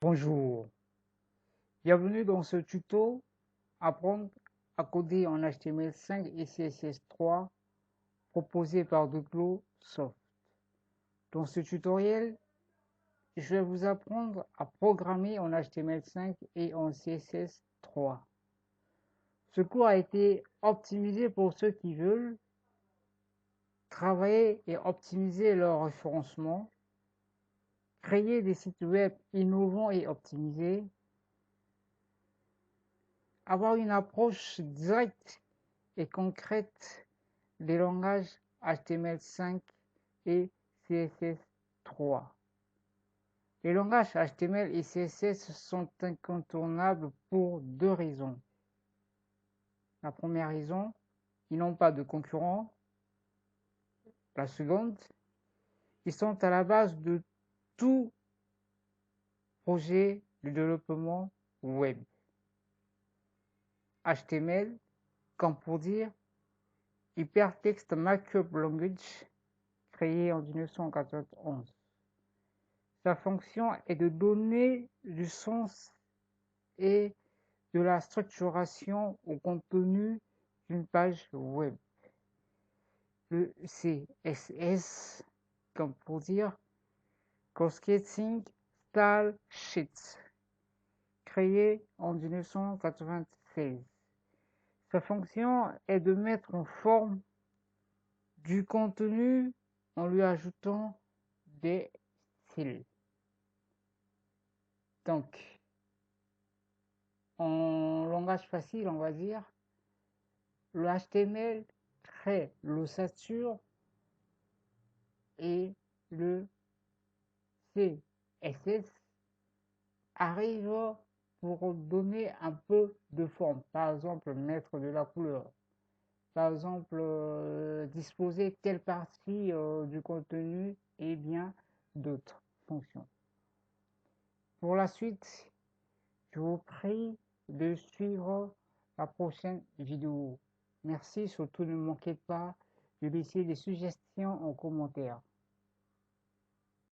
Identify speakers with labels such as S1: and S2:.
S1: Bonjour, bienvenue dans ce tuto Apprendre à coder en HTML5 et CSS3 proposé par Duplo-Soft. Dans ce tutoriel, je vais vous apprendre à programmer en HTML5 et en CSS3. Ce cours a été optimisé pour ceux qui veulent travailler et optimiser leur référencement, créer des sites web innovants et optimisés, avoir une approche directe et concrète des langages HTML5 et CSS3. Les langages HTML et CSS sont incontournables pour deux raisons. La première raison, ils n'ont pas de concurrents. La seconde, ils sont à la base de tout projet de développement web. HTML, comme pour dire Hypertext Markup Language, créé en 1991. Sa fonction est de donner du sens et de la structuration au contenu d'une page web. Le CSS, comme pour dire Cascading Style Sheets, créé en 1996. Sa fonction est de mettre en forme du contenu en lui ajoutant des styles. Donc, en langage facile, on va dire, le HTML crée l'ossature et le CSS arrive pour donner un peu de forme. Par exemple, mettre de la couleur. Par exemple, disposer telle partie du contenu et bien d'autres fonctions. Pour la suite, je vous prie de suivre la prochaine vidéo. Merci, surtout ne manquez pas de laisser des suggestions en commentaire.